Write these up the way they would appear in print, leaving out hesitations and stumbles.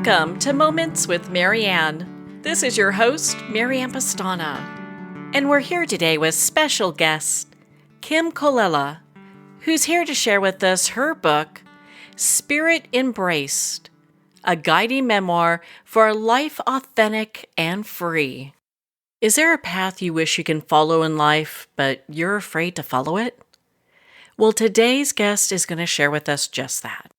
Welcome to Moments with Marianne. This is your host, Marianne Pastana, and we're here today with special guest, Kim Colella, who's here to share with us her book, Spirit Embraced, a guiding memoir for a life authentic and free. Is there a path you wish you can follow in life, but you're afraid to follow it? Well, today's guest is going to share with us just that.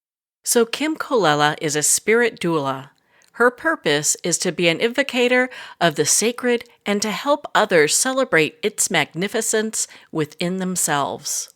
So Kim Colella is a spirit doula. Her purpose is to be an invocator of the sacred and to help others celebrate its magnificence within themselves.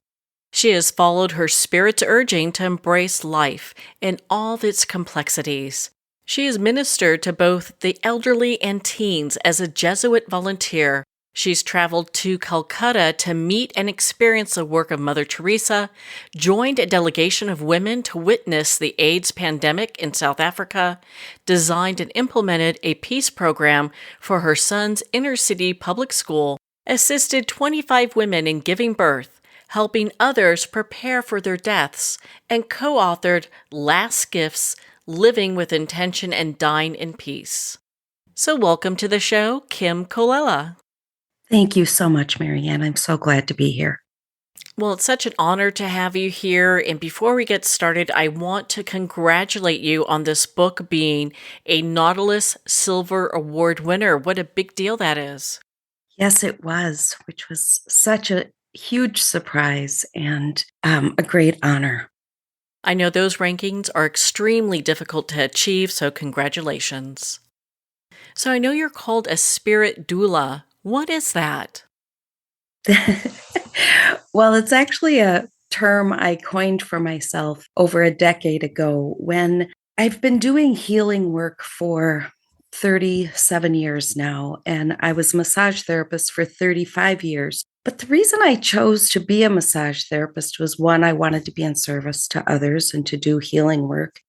She has followed her spirit's urging to embrace life in all of its complexities. She has ministered to both the elderly and teens as a Jesuit volunteer. She's traveled to Calcutta to meet and experience the work of Mother Teresa, joined a delegation of women to witness the AIDS pandemic in South Africa, designed and implemented a peace program for her son's inner-city public school, assisted 25 women in giving birth, helping others prepare for their deaths, and co-authored Last Gifts, Living with Intention and Dying in Peace. So welcome to the show, Kim Colella. Thank you so much, Marianne. I'm so glad to be here. Well, it's such an honor to have you here. And before we get started, I want to congratulate you on this book being a Nautilus Silver Award winner. What a big deal that is. Yes, it was, which was such a huge surprise and a great honor. I know those rankings are extremely difficult to achieve, so congratulations. So I know you're called a spirit doula. What is that? Well, it's actually a term I coined for myself over a decade ago when I've been doing healing work for 37 years now, and I was a massage therapist for 35 years. But the reason I chose to be a massage therapist was one, I wanted to be in service to others and to do healing work,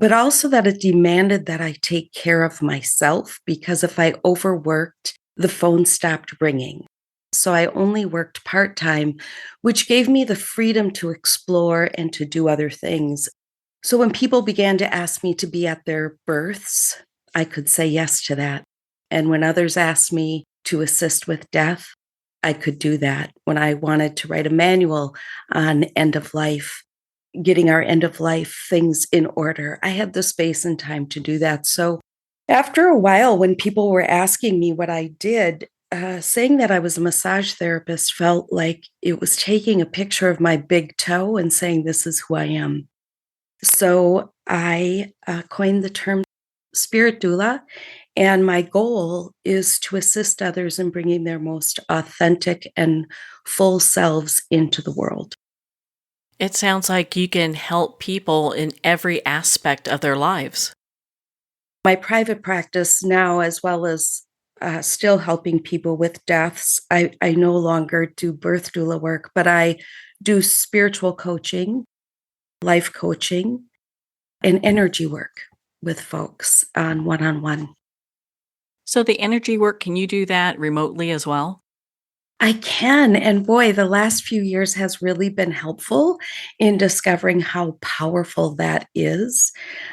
but also that it demanded that I take care of myself because if I overworked, the phone stopped ringing. So I only worked part-time, which gave me the freedom to explore and to do other things. So when people began to ask me to be at their births, I could say yes to that. And when others asked me to assist with death, I could do that. When I wanted to write a manual on end of life, getting our end of life things in order, I had the space and time to do that. So after a while, when people were asking me what I did, saying that I was a massage therapist felt like it was taking a picture of my big toe and saying, this is who I am. So I coined the term spirit doula, and my goal is to assist others in bringing their most authentic and full selves into the world. It sounds like you can help people in every aspect of their lives. My private practice now, as well as still helping people with deaths, I no longer do birth doula work, but I do spiritual coaching, life coaching, and energy work with folks on one-on-one. So the energy work, can you do that remotely as well? I can. And boy, the last few years has really been helpful in discovering how powerful that is.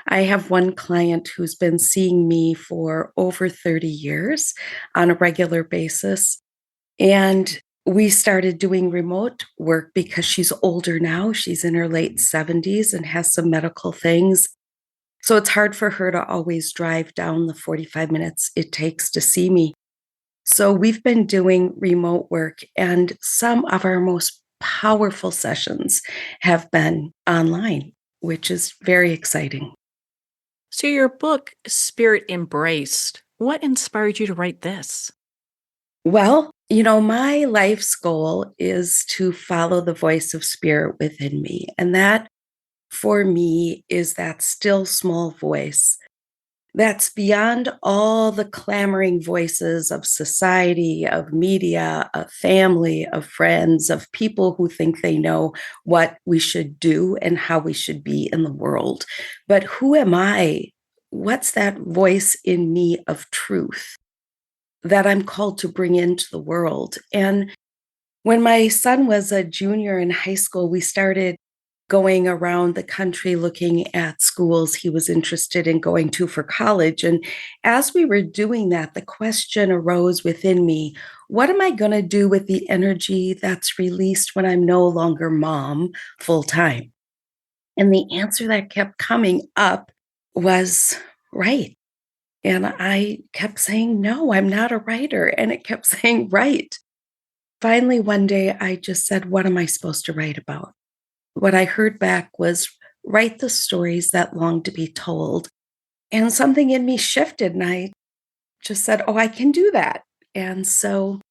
I have one client who's been seeing me for over 30 years on a regular basis. And we started doing remote work because she's older now. She's in her late 70s and has some medical things. So it's hard for her to always drive down the 45 minutes it takes to see me. So we've been doing remote work, and some of our most powerful sessions have been online, which is very exciting. So your book, Spirit Embraced, what inspired you to write this? Well, my life's goal is to follow the voice of spirit within me. And that, for me, is that still small voice that's beyond all the clamoring voices of society, of media, of family, of friends, of people who think they know what we should do and how we should be in the world. But who am I? What's that voice in me of truth that I'm called to bring into the world? And when my son was a junior in high school, we started going around the country looking at schools he was interested in going to for college. And as we were doing that, the question arose within me, what am I going to do with the energy that's released when I'm no longer mom full time? And the answer that kept coming up was write. And I kept saying, no, I'm not a writer. And it kept saying, write. Finally, one day I just said, what am I supposed to write about? What I heard back was write the stories that long to be told. And something in me shifted, and I just said, oh, I can do that. And so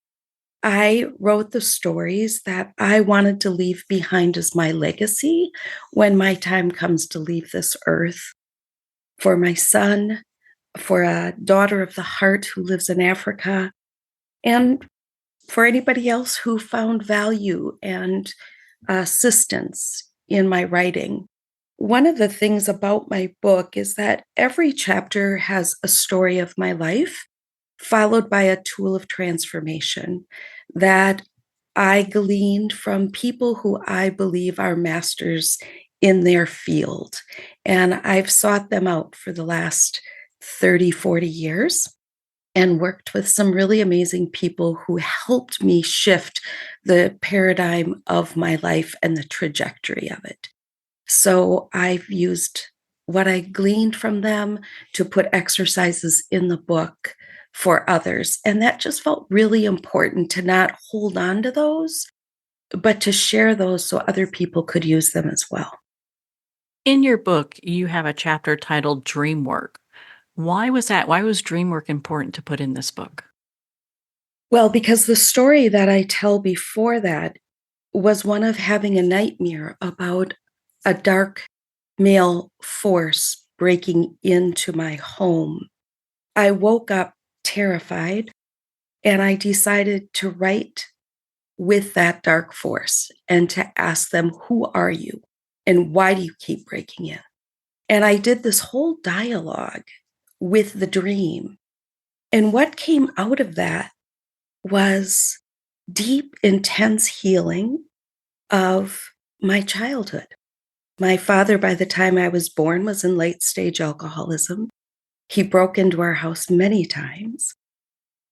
I wrote the stories that I wanted to leave behind as my legacy when my time comes to leave this earth, for my son, for a daughter of the heart who lives in Africa, and for anybody else who found value and assistance in my writing. One of the things about my book is that every chapter has a story of my life, followed by a tool of transformation that I gleaned from people who I believe are masters in their field. And I've sought them out for the last 30, 40 years and worked with some really amazing people who helped me shift the paradigm of my life and the trajectory of it. So I've used what I gleaned from them to put exercises in the book for others. And that just felt really important to not hold on to those, but to share those so other people could use them as well. In your book, you have a chapter titled Dream Work. Why was that? Why was dream work important to put in this book? Well, because the story that I tell before that was one of having a nightmare about a dark male force breaking into my home. I woke up terrified and I decided to write with that dark force and to ask them, who are you? And why do you keep breaking in? And I did this whole dialogue with the dream. And what came out of that was deep, intense healing of my childhood. My father, by the time I was born, was in late stage alcoholism. He broke into our house many times.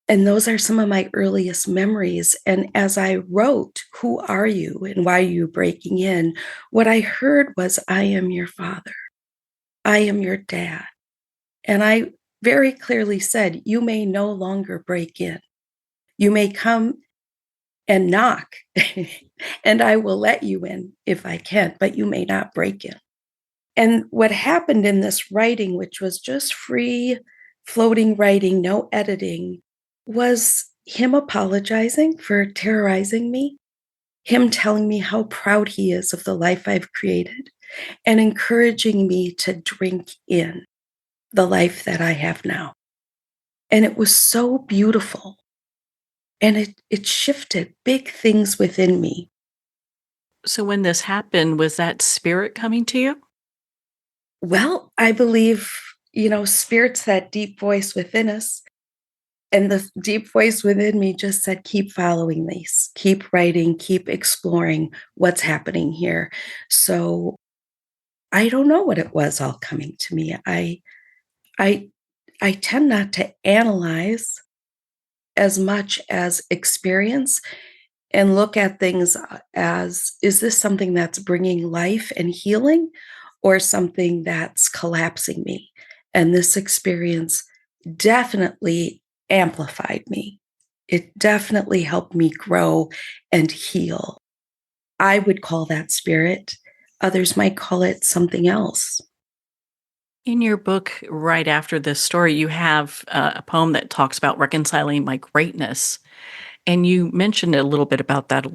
And those are some of my earliest memories. And as I wrote, who are you and why are you breaking in? What I heard was, I am your father. I am your dad. And I very clearly said, you may no longer break in. You may come and knock, and I will let you in if I can, but you may not break in. And what happened in this writing, which was just free floating writing, no editing, was him apologizing for terrorizing me, him telling me how proud he is of the life I've created, and encouraging me to drink in the life that I have now. And it was so beautiful. And it shifted big things within me. So, when this happened, was that spirit coming to you? Well, I believe, spirit's that deep voice within us. And the deep voice within me just said, keep following these, keep writing, keep exploring what's happening here. So I don't know what it was all coming to me. I I tend not to analyze as much as experience and look at things as, is this something that's bringing life and healing or something that's collapsing me? And this experience definitely amplified me. It definitely helped me grow and heal. I would call that spirit. Others might call it something else. In your book, right after this story, you have a poem that talks about reconciling my greatness. And you mentioned a little bit about that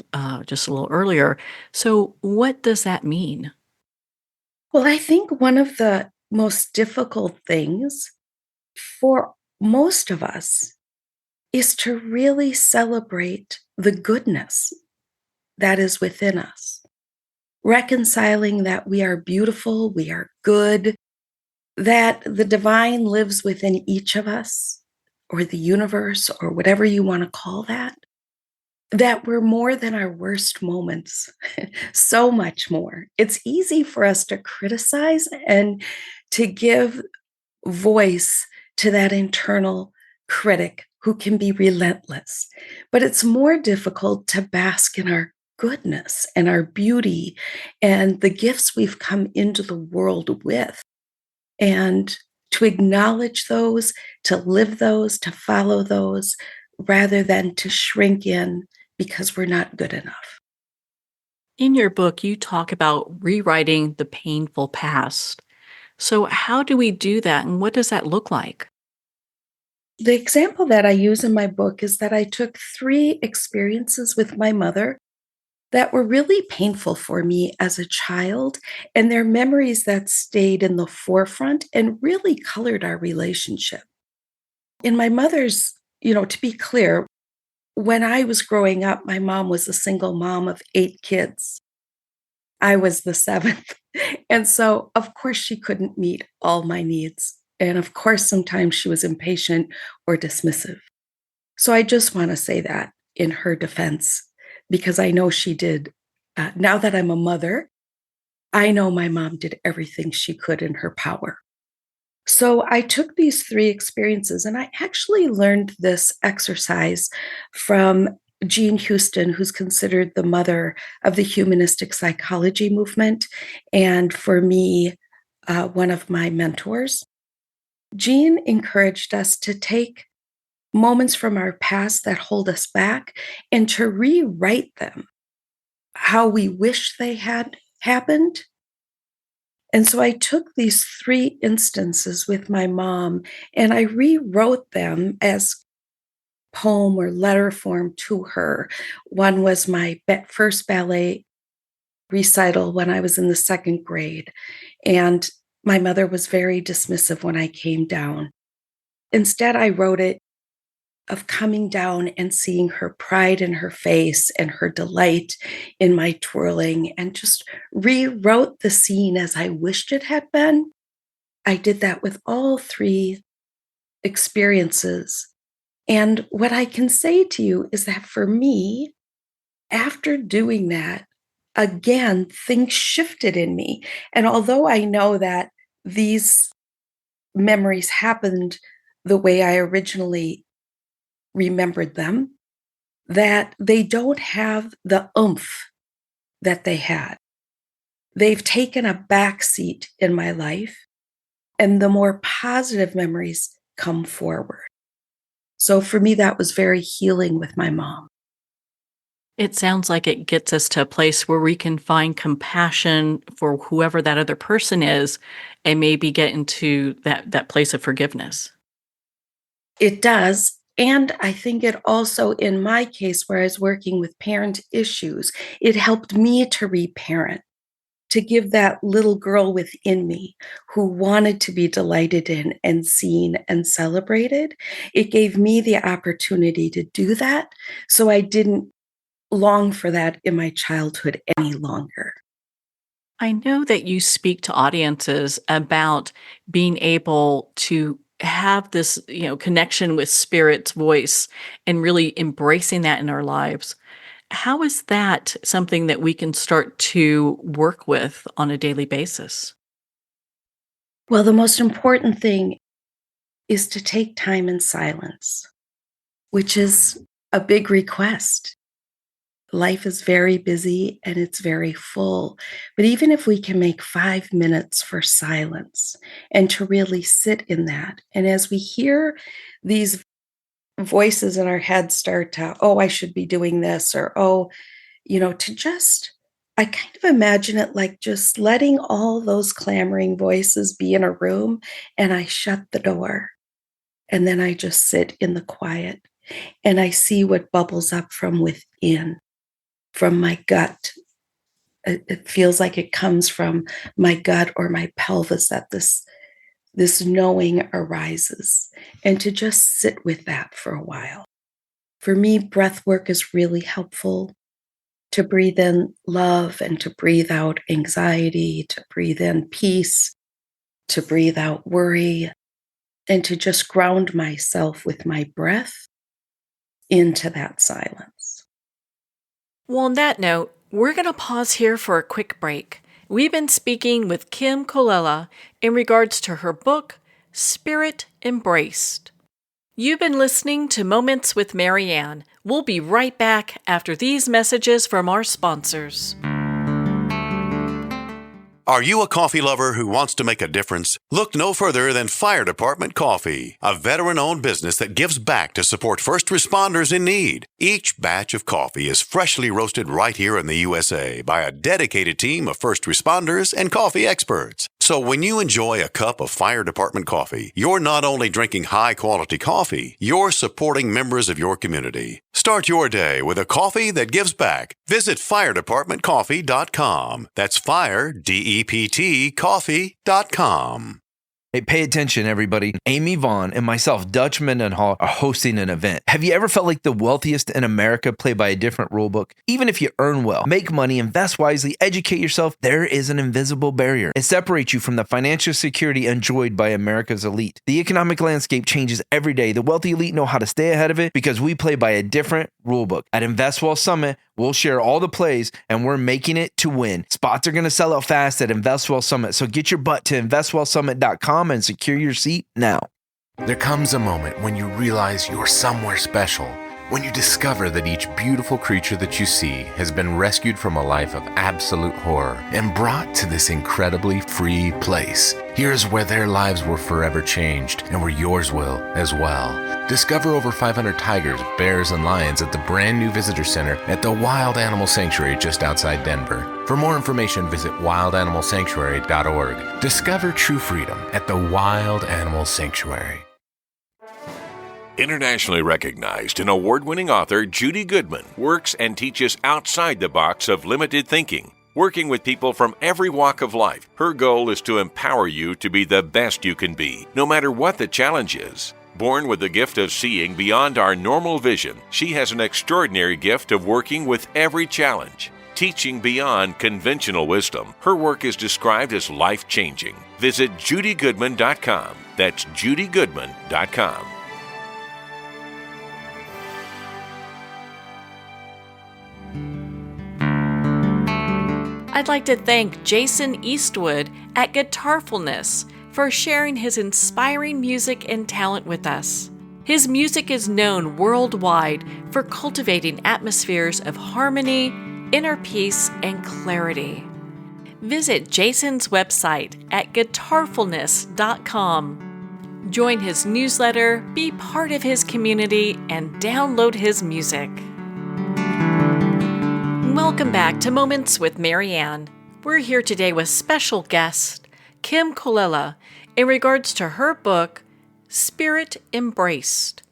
just a little earlier. So, what does that mean? Well, I think one of the most difficult things for most of us is to really celebrate the goodness that is within us, reconciling that we are beautiful, we are good, that the divine lives within each of us, or the universe, or whatever you want to call that. that we're more than our worst moments, so much more. It's easy for us to criticize and to give voice to that internal critic who can be relentless. But it's more difficult to bask in our goodness and our beauty and the gifts we've come into the world with. And to acknowledge those, to live those, to follow those, rather than to shrink in because we're not good enough. In your book, you talk about rewriting the painful past. So, how do we do that, and what does that look like? The example that I use in my book is that I took three experiences with my mother that were really painful for me as a child, and they're memories that stayed in the forefront and really colored our relationship. In my mother's, to be clear, when I was growing up, my mom was a single mom of 8 kids. I was the seventh. And so, of course, she couldn't meet all my needs. And of course, sometimes she was impatient or dismissive. So I just want to say that in her defense, because I know she did. Now that I'm a mother, I know my mom did everything she could in her power. So I took these three experiences and I actually learned this exercise from Jean Houston, who's considered the mother of the humanistic psychology movement. And for me, one of my mentors. Jean encouraged us to take moments from our past that hold us back and to rewrite them how we wish they had happened. And so I took these three instances with my mom and I rewrote them as poem or letter form to her. One was my first ballet recital when I was in the second grade. And my mother was very dismissive when I came down. Instead, I wrote it of coming down and seeing her pride in her face and her delight in my twirling, and just rewrote the scene as I wished it had been. I did that with all three experiences. And what I can say to you is that for me, after doing that, again, things shifted in me. And although I know that these memories happened the way I originally remembered them, that they don't have the oomph that they had. They've taken a back seat in my life, and the more positive memories come forward. So for me, that was very healing with my mom. It sounds like it gets us to a place where we can find compassion for whoever that other person is and maybe get into that place of forgiveness. It does. And I think it also, in my case, where I was working with parent issues, it helped me to reparent, to give that little girl within me who wanted to be delighted in and seen and celebrated. It gave me the opportunity to do that. So I didn't long for that in my childhood any longer. I know that you speak to audiences about being able to have this, connection with spirit's voice and really embracing that in our lives. How is that something that we can start to work with on a daily basis? Well, the most important thing is to take time in silence, which is a big request. Life is very busy and it's very full. But even if we can make 5 minutes for silence and to really sit in that, and as we hear these voices in our head start to, oh, I should be doing this, or, oh, to just, I kind of imagine it like just letting all those clamoring voices be in a room and I shut the door and then I just sit in the quiet and I see what bubbles up from within, from my gut. It feels like it comes from my gut or my pelvis, that this knowing arises, and to just sit with that for a while. For me, breath work is really helpful, to breathe in love and to breathe out anxiety, to breathe in peace, to breathe out worry, and to just ground myself with my breath into that silence. Well, on that note, we're going to pause here for a quick break. We've been speaking with Kim Colella in regards to her book, Spirit Embraced. You've been listening to Moments with Marianne. We'll be right back after these messages from our sponsors. Are you a coffee lover who wants to make a difference? Look no further than Fire Department Coffee, a veteran-owned business that gives back to support first responders in need. Each batch of coffee is freshly roasted right here in the USA by a dedicated team of first responders and coffee experts. So when you enjoy a cup of Fire Department coffee, you're not only drinking high-quality coffee, you're supporting members of your community. Start your day with a coffee that gives back. Visit firedepartmentcoffee.com. That's fire, D-E-P-T, coffee.com. Hey, pay attention, everybody. Amy Vaughn and myself, Dutch Mendenhall, are hosting an event. Have you ever felt like the wealthiest in America play by a different rule book? Even if you earn well, make money, invest wisely, educate yourself, there is an invisible barrier. It separates you from the financial security enjoyed by America's elite. The economic landscape changes every day. The wealthy elite know how to stay ahead of it because we play by a different rule book. At InvestWell Summit, we'll share all the plays, and we're making it to win. Spots are going to sell out fast at InvestWell Summit, so get your butt to investwellsummit.com and secure your seat now. There comes a moment when you realize you're somewhere special. When you discover that each beautiful creature that you see has been rescued from a life of absolute horror and brought to this incredibly free place. Here's where their lives were forever changed and where yours will as well. Discover over 500 tigers, bears, and lions at the brand new visitor center at the Wild Animal Sanctuary just outside Denver. For more information, visit wildanimalsanctuary.org. Discover true freedom at the Wild Animal Sanctuary. Internationally recognized and award-winning author Judy Goodman works and teaches outside the box of limited thinking. Working with people from every walk of life, her goal is to empower you to be the best you can be, no matter what the challenge is. Born with the gift of seeing beyond our normal vision, she has an extraordinary gift of working with every challenge. Teaching beyond conventional wisdom, her work is described as life-changing. Visit judygoodman.com. That's judygoodman.com. I'd like to thank Jason Eastwood at Guitarfulness for sharing his inspiring music and talent with us. His music is known worldwide for cultivating atmospheres of harmony, inner peace, and clarity. Visit Jason's website at guitarfulness.com. Join his newsletter, be part of his community, and download his music. Welcome back to Moments with Marianne. We're here today with special guest Kim Colella in regards to her book, Spirit Embraced,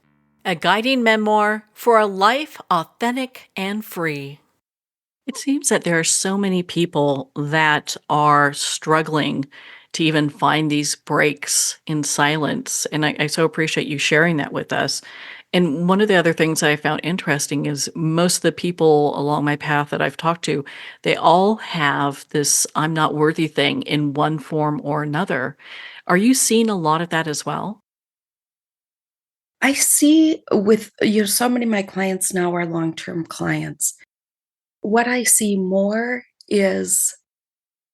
a guiding memoir for a life authentic and free. It seems that there are so many people that are struggling to even find these breaks in silence, and I so appreciate you sharing that with us. And one of the other things that I found interesting is most of the people along my path that I've talked to, they all have this I'm not worthy thing in one form or another. Are you seeing a lot of that as well? I see with so many of my clients now are long-term clients. What I see more is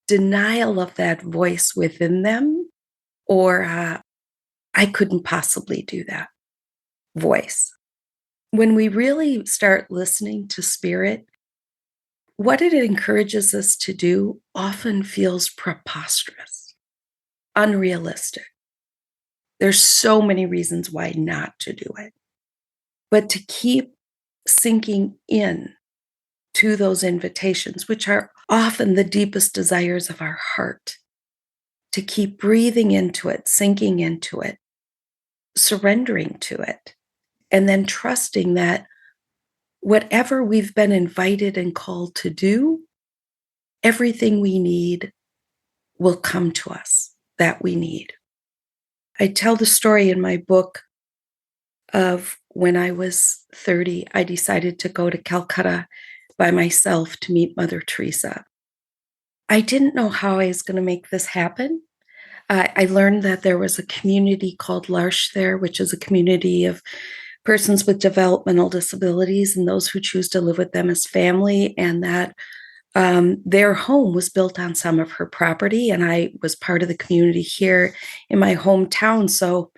denial of that voice within them, or I couldn't possibly do that voice. When we really start listening to spirit, what it encourages us to do often feels preposterous, unrealistic. There's so many reasons why not to do it. But to keep sinking in to those invitations, which are often the deepest desires of our heart, to keep breathing into it, sinking into it, surrendering to it, and then trusting that whatever we've been invited and called to do, everything we need will come to us that we need. I tell the story in my book of when I was 30, I decided to go to Calcutta by myself to meet Mother Teresa. I didn't know how I was going to make this happen. I learned that there was a community called L'Arche there, which is a community of persons with developmental disabilities and those who choose to live with them as family, and that their home was built on some of her property. And I was part of the community here in my hometown. So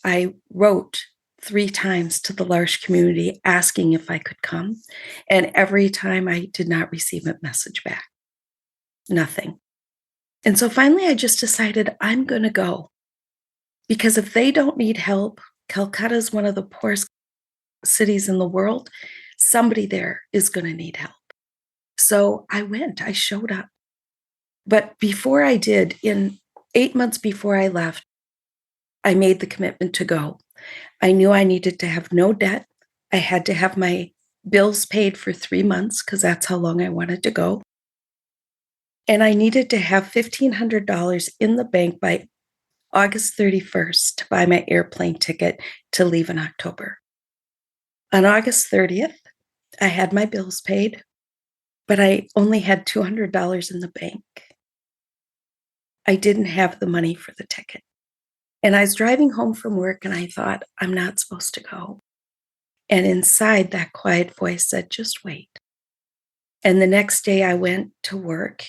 I wrote 3 times to the L'Arche community asking if I could come. And every time I did not receive a message back. Nothing. And so finally, I just decided I'm going to go. Because if they don't need help, Calcutta is one of the poorest cities in the world. Somebody there is going to need help. So I went, I showed up. But before I did, in 8 months before I left, I made the commitment to go. I knew I needed to have no debt. I had to have my bills paid for 3 months because that's how long I wanted to go. And I needed to have $1,500 in the bank by August 31st to buy my airplane ticket to leave in October. On August 30th, I had my bills paid, but I only had $200 in the bank. I didn't have the money for the ticket. And I was driving home from work and I thought, I'm not supposed to go. And inside, that quiet voice said, just wait. And the next day I went to work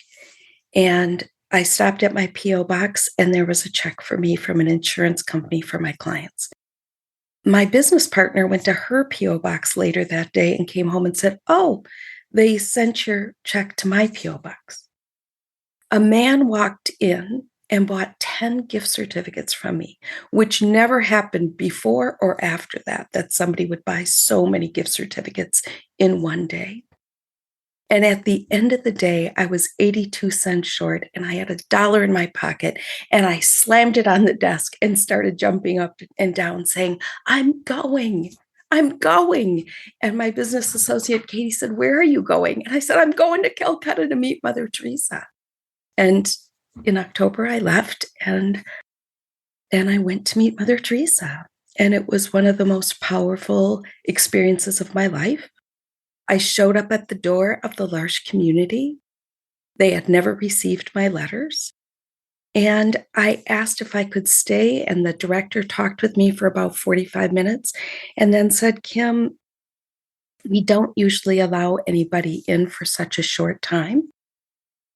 and I stopped at my P.O. box and there was a check for me from an insurance company for my clients. My business partner went to her P.O. box later that day and came home and said, oh, they sent your check to my P.O. box. A man walked in and bought 10 gift certificates from me, which never happened before or after that somebody would buy so many gift certificates in one day. And at the end of the day, I was 82 cents short and I had $1 in my pocket and I slammed it on the desk and started jumping up and down saying, I'm going. And my business associate, Katie, said, where are you going? And I said, I'm going to Calcutta to meet Mother Teresa. And in October, I left and I went to meet Mother Teresa. And it was one of the most powerful experiences of my life. I showed up at the door of the L'Arche community. They had never received my letters. And I asked if I could stay, and the director talked with me for about 45 minutes and then said, Kim, we don't usually allow anybody in for such a short time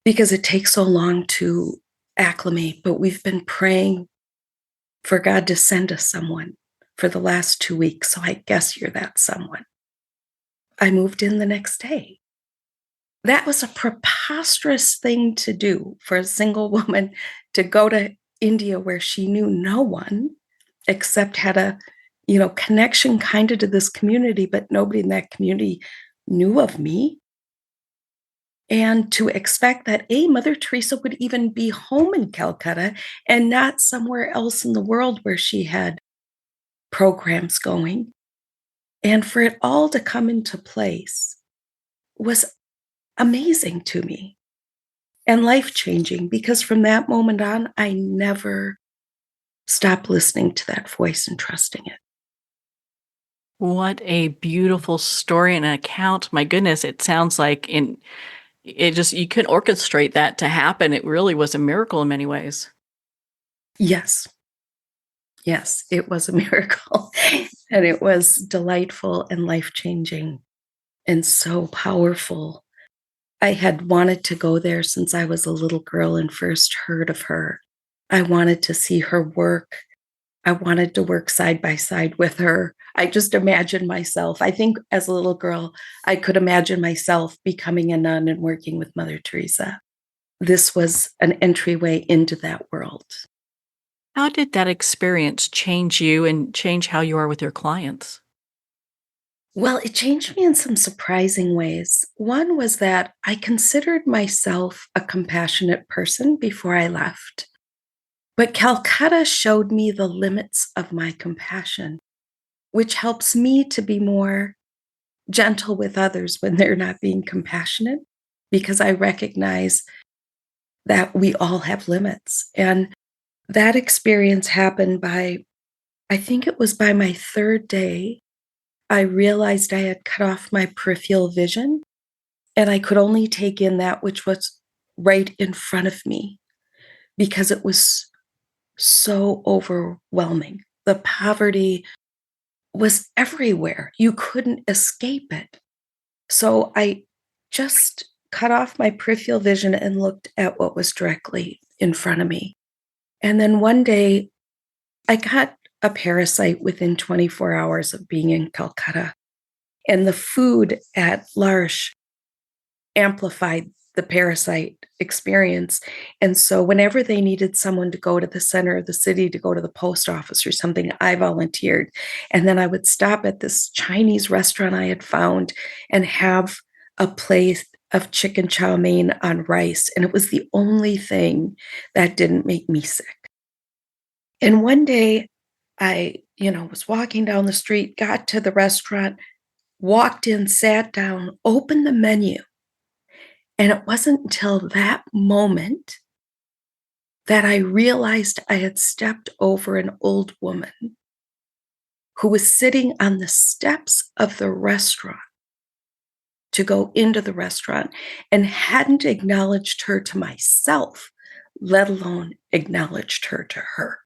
because it takes so long to acclimate, but we've been praying for God to send us someone for the last 2 weeks, so I guess you're that someone. I moved in the next day. That was a preposterous thing to do for a single woman to go to India where she knew no one except had a, connection kind of to this community, but nobody in that community knew of me. And to expect that Mother Teresa would even be home in Calcutta and not somewhere else in the world where she had programs going. And for it all to come into place was amazing to me and life-changing, because from that moment on, I never stopped listening to that voice and trusting it. What a beautiful story and account. My goodness, it sounds like you couldn't orchestrate that to happen. It really was a miracle in many ways. Yes. Yes, it was a miracle. And it was delightful and life-changing and so powerful. I had wanted to go there since I was a little girl and first heard of her. I wanted to see her work. I wanted to work side by side with her. I just imagined myself. I think as a little girl, I could imagine myself becoming a nun and working with Mother Teresa. This was an entryway into that world. How did that experience change you and change how you are with your clients? Well, it changed me in some surprising ways. One was that I considered myself a compassionate person before I left. But Calcutta showed me the limits of my compassion, which helps me to be more gentle with others when they're not being compassionate, because I recognize that we all have limits. And that experience happened I think it was by my 3rd day, I realized I had cut off my peripheral vision and I could only take in that which was right in front of me because it was so overwhelming. The poverty was everywhere. You couldn't escape it. So I just cut off my peripheral vision and looked at what was directly in front of me. And then one day I got a parasite within 24 hours of being in Calcutta. And the food at L'Arche amplified the parasite experience. And so whenever they needed someone to go to the center of the city to go to the post office or something, I volunteered. And then I would stop at this Chinese restaurant I had found and have a plate of chicken chow mein on rice. And it was the only thing that didn't make me sick. And one day I, was walking down the street, got to the restaurant, walked in, sat down, opened the menu. And it wasn't until that moment that I realized I had stepped over an old woman who was sitting on the steps of the restaurant to go into the restaurant and hadn't acknowledged her to myself, let alone acknowledged her to her.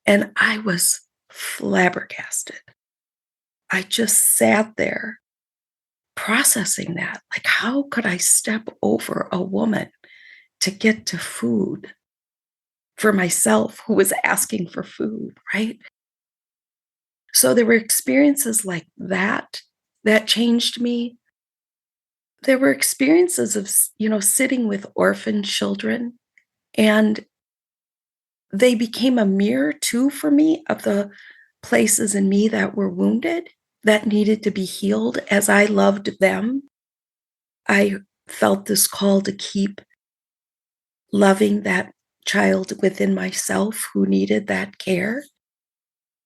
And I was flabbergasted. I just sat there processing that. Like, how could I step over a woman to get to food for myself who was asking for food, right? So there were experiences like that changed me. There were experiences of, sitting with orphan children, and they became a mirror too for me of the places in me that were wounded, that needed to be healed. As I loved them, I felt this call to keep loving that child within myself who needed that care.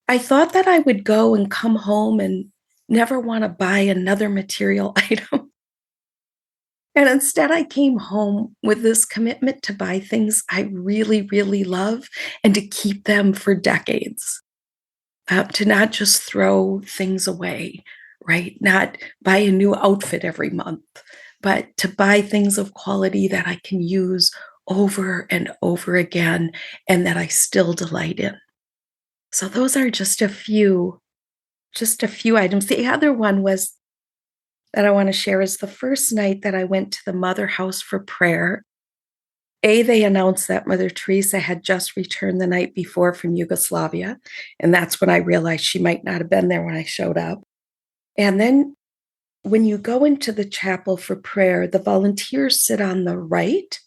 I thought that I would go and come home and never want to buy another material item. And instead, I came home with this commitment to buy things I really, really love and to keep them for decades. To not just throw things away, right? Not buy a new outfit every month, but to buy things of quality that I can use over and over again and that I still delight in. So those are just a few items. The other one was that I want to share is the first night that I went to the Mother House for prayer. They announced that Mother Teresa had just returned the night before from Yugoslavia. And that's when I realized she might not have been there when I showed up. And then when you go into the chapel for prayer, the volunteers sit on the right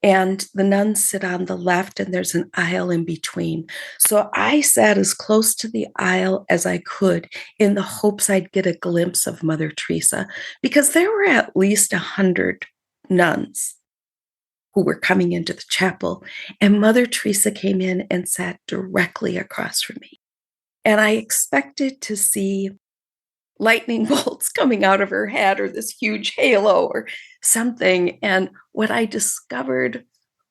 and the nuns sit on the left, and there's an aisle in between. So I sat as close to the aisle as I could in the hopes I'd get a glimpse of Mother Teresa, because there were at least 100 nuns who were coming into the chapel. And Mother Teresa came in and sat directly across from me. And I expected to see lightning bolts coming out of her head or this huge halo or something. And what I discovered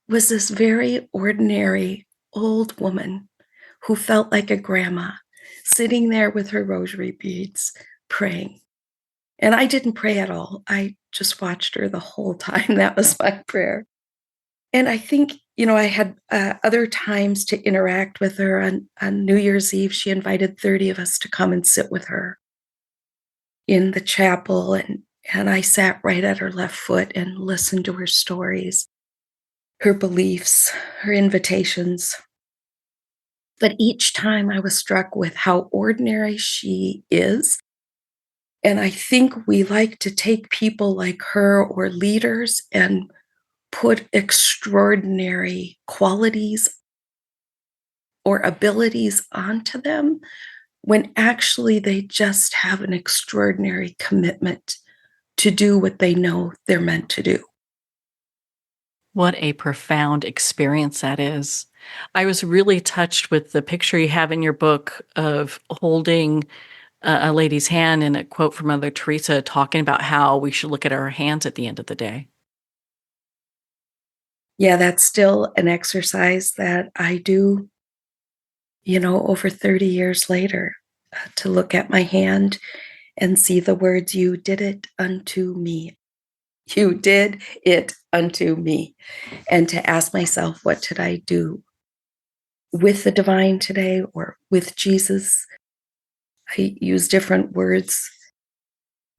was this very ordinary old woman who felt like a grandma sitting there with her rosary beads praying. And I didn't pray at all. I just watched her the whole time. That was my prayer. And I think, I had other times to interact with her. On New Year's Eve, she invited 30 of us to come and sit with her in the chapel. And I sat right at her left foot and listened to her stories, her beliefs, her invitations. But each time I was struck with how ordinary she is. And I think we like to take people like her or leaders and put extraordinary qualities or abilities onto them when actually they just have an extraordinary commitment to do what they know they're meant to do. What a profound experience that is. I was really touched with the picture you have in your book of holding a lady's hand and a quote from Mother Teresa talking about how we should look at our hands at the end of the day. Yeah, that's still an exercise that I do, over 30 years later, to look at my hand and see the words, "You did it unto me. You did it unto me." And to ask myself, what did I do with the divine today or with Jesus I use different words.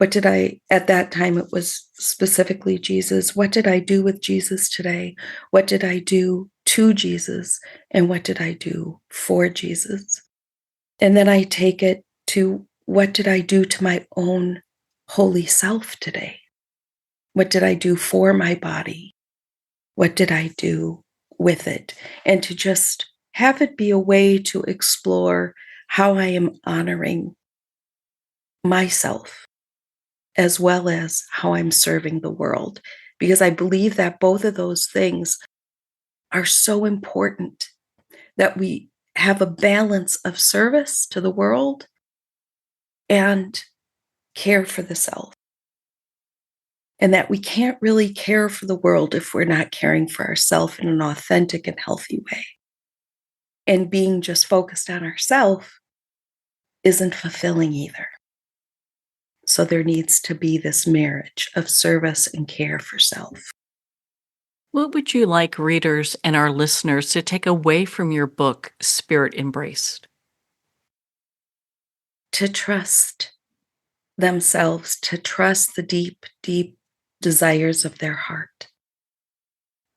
At that time, it was specifically Jesus. What did I do with Jesus today? What did I do to Jesus? And what did I do for Jesus? And then I take it to what did I do to my own holy self today? What did I do for my body? What did I do with it? And to just have it be a way to explore how I am honoring myself as well as how I'm serving the world. Because I believe that both of those things are so important, that we have a balance of service to the world and care for the self. And that we can't really care for the world if we're not caring for ourselves in an authentic and healthy way. And being just focused on ourselves isn't fulfilling either. So there needs to be this marriage of service and care for self. What would you like readers and our listeners to take away from your book, Spirit Embraced? To trust themselves, to trust the deep, deep desires of their heart,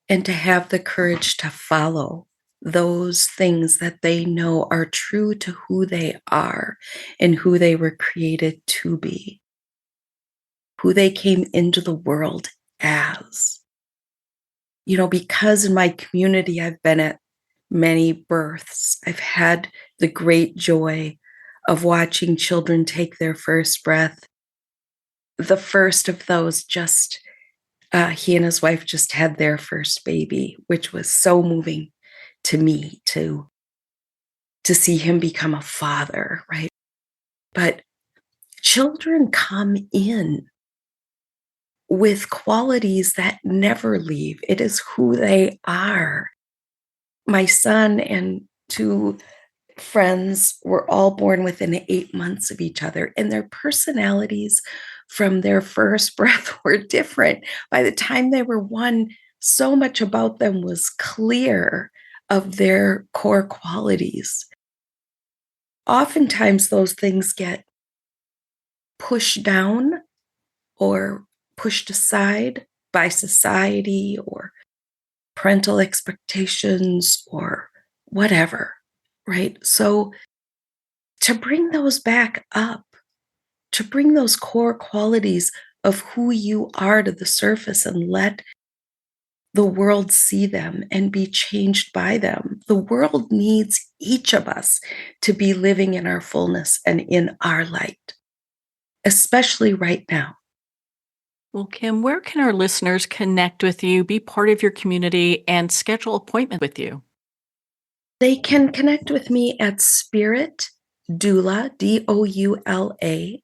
and to have the courage to follow those things that they know are true to who they are and who they were created to be, who they came into the world as. Because in my community, I've been at many births. I've had the great joy of watching children take their first breath. The first of those he and his wife just had their first baby, which was so moving to me to see him become a father, right? But children come in with qualities that never leave. It is who they are. My son and two friends were all born within 8 months of each other, and their personalities from their first breath were different. By the time they were one, so much about them was clear of their core qualities. Oftentimes, those things get pushed down or pushed aside by society or parental expectations or whatever, right? So to bring those back up, to bring those core qualities of who you are to the surface and let the world see them and be changed by them. The world needs each of us to be living in our fullness and in our light, especially right now. Well, Kim, where can our listeners connect with you, be part of your community, and schedule appointment with you? They can connect with me at spiritdoula,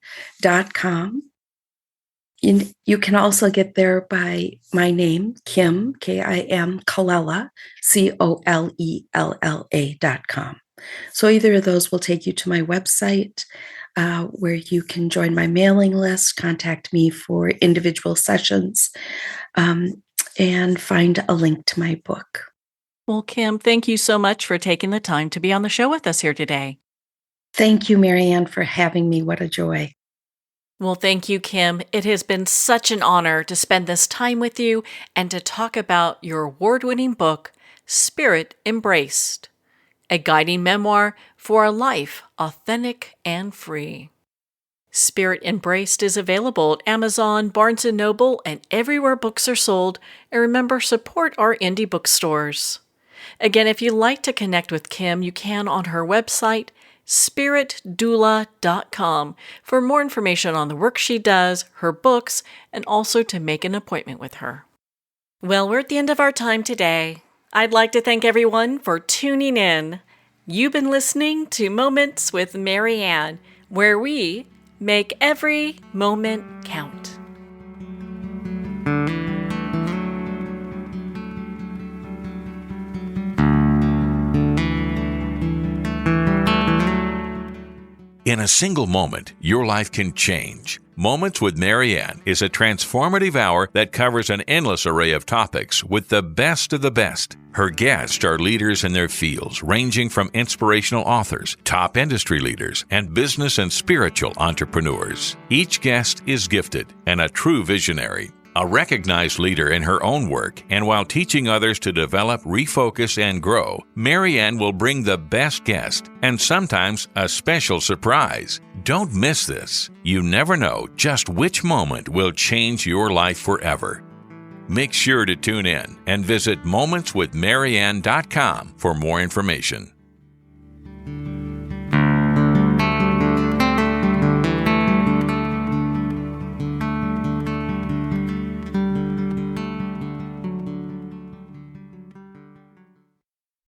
DOULA.com. You can also get there by my name, Kim, Kim, Colella, COLELLA.com. So either of those will take you to my website, where you can join my mailing list, contact me for individual sessions, and find a link to my book. Well, Kim, thank you so much for taking the time to be on the show with us here today. Thank you, Marianne, for having me. What a joy. Well, thank you, Kim. It has been such an honor to spend this time with you and to talk about your award-winning book, Spirit Embraced, a guiding memoir for a life authentic and free. Spirit Embraced is available at Amazon, Barnes & Noble, and everywhere books are sold. And remember, support our indie bookstores. Again, if you'd like to connect with Kim, you can on her website, spiritdoula.com, for more information on the work she does, her books, and also to make an appointment with her. Well, we're at the end of our time today. I'd like to thank everyone for tuning in. You've been listening to Moments with Marianne, where we make every moment count. In a a single moment, your life can change. Moments with Marianne is a transformative hour that covers an endless array of topics with the best of the best. Her guests are leaders in their fields, ranging from inspirational authors, top industry leaders, and business and spiritual entrepreneurs. Each guest is gifted and a true visionary, a recognized leader in her own work, and while teaching others to develop, refocus, and grow, Marianne will bring the best guest and sometimes a special surprise. Don't miss this. You never know just which moment will change your life forever. Make sure to tune in and visit momentswithmarianne.com for more information.